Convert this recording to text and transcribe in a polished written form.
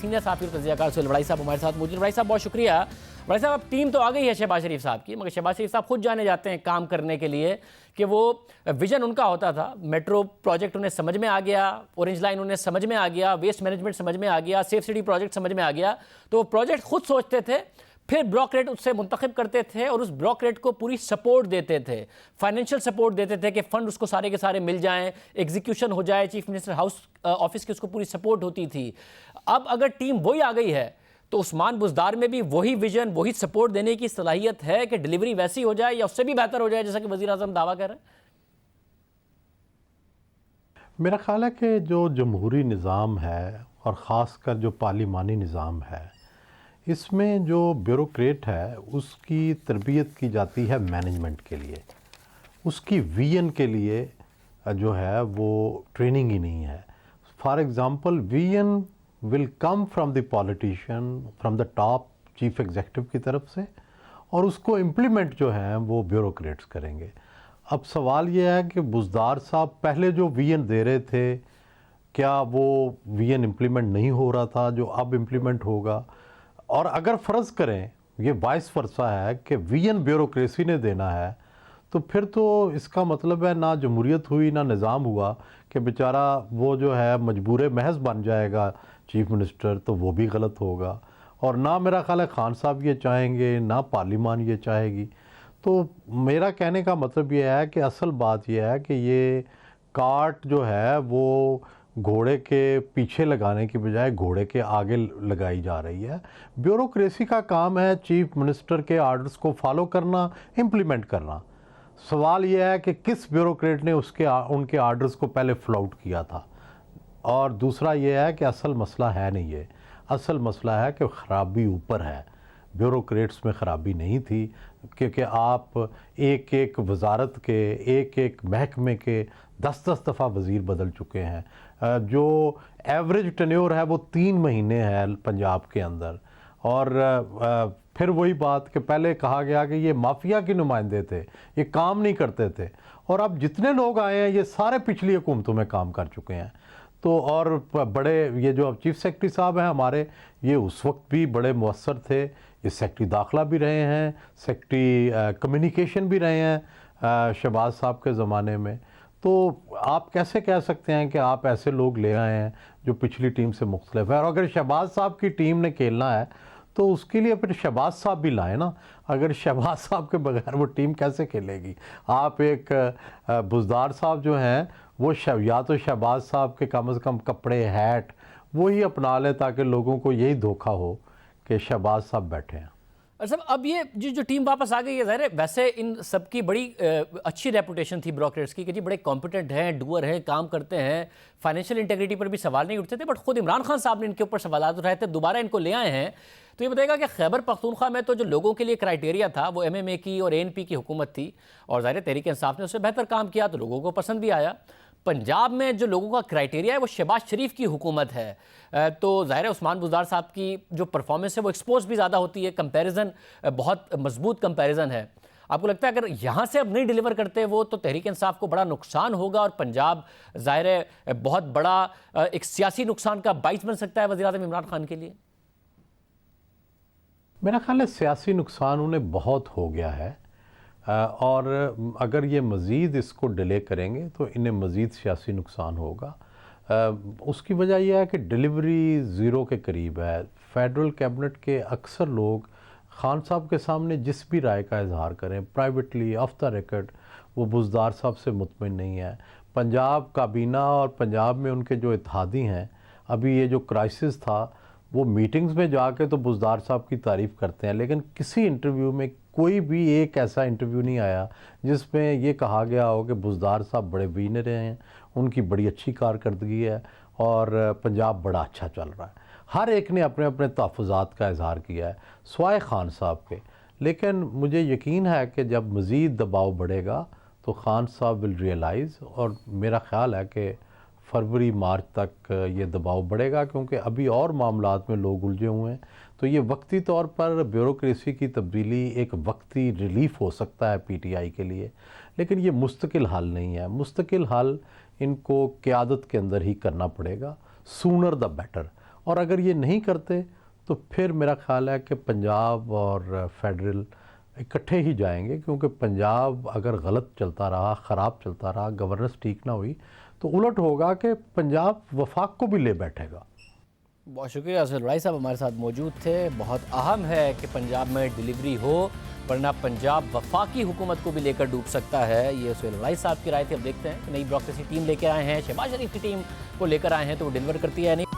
Senior साफी और तजियाकार सुहेल वड़ाई साहब हमारे साथ मौजूद। वड़ाई साहब बहुत शुक्रिया। वड़ाई साहब अब टीम तो आ गई है शहबाज शरीफ साहब की, मगर शहबाज शरीफ साहब खुद जाने जाते हैं काम करने के लिए कि वो विजन उनका होता था, मेट्रो प्रोजेक्ट उन्हें समझ में आ गया, ऑरेंज लाइन उन्हें समझ में आ गया, वेस्ट मैनेजमेंट समझ में आ गया, सेफ सिटी प्रोजेक्ट समझ में आ गया, तो वो प्रोजेक्ट खुद सोचते थे, फिर ब्रोकरेट उससे मुंतखब करते थे और उस ब्रोकरेट को पूरी सपोर्ट देते थे, फाइनेंशियल सपोर्ट देते थे कि फंड उसको सारे के सारे मिल जाएं, एग्जीक्यूशन हो जाए, चीफ मिनिस्टर हाउस ऑफिस की उसको पूरी सपोर्ट होती थी। अब अगर टीम वही आ गई है तो उस्मान बुज़दार में भी वही विजन, वही सपोर्ट देने की सलाहियत है कि डिलीवरी वैसी हो जाए या उससे भी बेहतर हो जाए जैसा कि वज़ीर आज़म दावा कर रहे हैं? मेरा ख्याल है कि जो जमहूरी निज़ाम है और ख़ासकर जो पार्लिमानी निज़ाम है, इसमें जो ब्यूरोक्रेट है उसकी तरबियत की जाती है मैनेजमेंट के लिए, उसकी विजन के लिए जो है वो ट्रेनिंग ही नहीं है। For example vision will come from the politician, from the top chief executive की तरफ से, और उसको इम्प्लीमेंट जो है वो ब्यूरोक्रेट्स करेंगे। अब सवाल ये है कि बुज़दार साहब पहले जो विजन दे रहे थे, क्या वो विजन इम्प्लीमेंट नहीं हो रहा था जो अब इम्प्लीमेंट होगा? और अगर फ़र्ज़ करें ये वाइस वर्सा है कि विजन ब्यूरोक्रेसी ने देना है, तो फिर तो इसका मतलब है ना जमहूरियत हुई ना निज़ाम हुआ, कि बेचारा वो जो है मजबूर महज बन जाएगा चीफ मिनिस्टर, तो वो भी गलत होगा। और ना मेरा ख्याल है खान साहब ये चाहेंगे, ना पार्लिमान ये चाहेगी। तो मेरा कहने का मतलब ये है कि असल बात यह है कि ये काट जो है वो घोड़े के पीछे लगाने की बजाय घोड़े के आगे लगाई जा रही है। ब्यूरोक्रेसी का काम है चीफ मिनिस्टर के आर्डर्स को फॉलो करना, इम्प्लीमेंट करना। सवाल यह है कि किस ब्यूरोक्रेट ने उनके आर्डर्स को पहले फ्लाउट किया था। और दूसरा ये है कि असल मसला है नहीं ये, असल मसला है कि ख़राबी ऊपर है, ब्यूरोक्रेट्स में ख़राबी नहीं थी, क्योंकि आप एक एक वजारत के, एक एक महकमे के 10-10 दफ़ा वज़ीर बदल चुके हैं। जो एवरेज टेन्योर है वो 3 महीने है पंजाब के अंदर। और फिर वही बात कि पहले कहा गया कि ये माफिया के नुमाइंदे थे, ये काम नहीं करते थे, और अब जितने लोग आए हैं ये सारे पिछली हुकूमतों में काम कर चुके हैं। तो और बड़े ये जो अब चीफ सेक्रेटरी साहब हैं हमारे, ये उस वक्त भी बड़े मुअस्सर थे, ये सेक्रेटरी दाखिला भी रहे हैं, सेक्रेटरी कम्युनिकेशन भी रहे हैं शहबाज साहब के ज़माने में। तो आप कैसे कह सकते हैं कि आप ऐसे लोग ले आए हैं जो पिछली टीम से मुख्तलिफ है? और अगर शहबाज साहब की टीम ने खेलना है तो उसके लिए फिर शहबाज साहब भी लाए ना। अगर शहबाज साहब के बगैर वो टीम कैसे खेलेगी? आप एक बुज़दार साहब जो हैं वो या तो शहबाज साहब के कम से कम कपड़े, हैट वो ही अपना लें ताकि लोगों को यही धोखा हो कि शहबाज साहब बैठे हैं। अच्छा, अब ये जो टीम वापस आ गई है, ज़ाहिर है वैसे इन सबकी बड़ी अच्छी रेपुटेशन थी ब्रोकरेट्स की कि जी बड़े कॉम्पिटेंट हैं, डूअर हैं, काम करते हैं, फाइनेंशियल इंटेग्रिटी पर भी सवाल नहीं उठते थे, बट खुद इमरान खान साहब ने इनके ऊपर सवाल उठाए थे, दोबारा इनको ले आए हैं। तो ये बताएगा कि खैबर पख्तूनख्वा में तो जो लोगों के लिए क्राइटेरिया था वो MMA की और ANP की हुकूमत थी, और ज़ाहिर तहरीक इंसाफ ने उससे बेहतर काम किया तो लोगों को पसंद भी आया। पंजाब में जो लोगों का क्राइटेरिया है वो शहबाज शरीफ की हुकूमत है, तो ज़ाहिर है उस्मान बुज़दार साहब की जो परफॉर्मेंस है वो एक्सपोज भी ज़्यादा होती है, कंपैरिजन बहुत मजबूत कंपैरिजन है। आपको लगता है अगर यहाँ से अब नहीं डिलीवर करते वो तो तहरीक इंसाफ को बड़ा नुकसान होगा और पंजाब ज़ाहिर है बहुत बड़ा एक सियासी नुकसान का बाइस बन सकता है वज़ीर आज़म इमरान खान के लिए? मेरा ख्याल है सियासी नुकसान उन्हें बहुत हो गया है, और अगर ये मज़ीद इसको डिले करेंगे तो इन्हें मज़ीद सियासी नुकसान होगा। उसकी वजह यह है कि डिलीवरी ज़ीरो के करीब है। फेडरल कैबिनेट के अक्सर लोग खान साहब के सामने जिस भी राय का इजहार करें प्राइवेटली ऑफ द रिकॉर्ड, वो बुज़दार साहब से मुतमिन नहीं है। पंजाब काबीना और पंजाब में उनके जो इत्तेहादी हैं, अभी ये जो क्राइसिस था वो मीटिंग्स में जाके तो बुज़दार साहब की तारीफ़ करते हैं, लेकिन किसी इंटरव्यू में कोई भी एक ऐसा इंटरव्यू नहीं आया जिसमें ये कहा गया हो कि बुज़दार साहब बड़े विनर हैं, उनकी बड़ी अच्छी कारकर्दगी है और पंजाब बड़ा अच्छा चल रहा है। हर एक ने अपने अपने तहफ़्फ़ुज़ात का इजहार किया है स्वाए खान साहब के। लेकिन मुझे यकीन है कि जब मज़ीद दबाव बढ़ेगा तो खान साहब विल रियलाइज़, और मेरा ख़्याल है कि फरवरी मार्च तक ये दबाव बढ़ेगा, क्योंकि अभी और मामलात में लोग उलझे हुए हैं। तो ये वक्ती तौर पर ब्यूरोक्रेसी की तब्दीली एक वक्ती रिलीफ हो सकता है PTI के लिए, लेकिन ये मुस्तकिल हल नहीं है। मुस्तकिल हल इनको क़यादत के अंदर ही करना पड़ेगा, सूनर द बेटर। और अगर ये नहीं करते तो फिर मेरा ख्याल है कि पंजाब और फेडरल इकट्ठे ही जाएंगे, क्योंकि पंजाब अगर गलत चलता रहा, ख़राब चलता रहा, गवर्नेंस ठीक ना हुई, तो उलट होगा कि पंजाब वफाक को भी ले बैठेगा। बहुत शुक्रिया सुहेल राय साहब हमारे साथ मौजूद थे। बहुत अहम है कि पंजाब में डिलीवरी हो, वरना पंजाब वफाकी हुकूमत को भी लेकर डूब सकता है। ये सुहेल राय साहब की राय थी। अब देखते हैं कि नई ब्यूरोक्रेसी टीम लेकर आए हैं, शहबाज शरीफ की टीम को लेकर आए हैं तो वो डिलीवर करती है नहीं।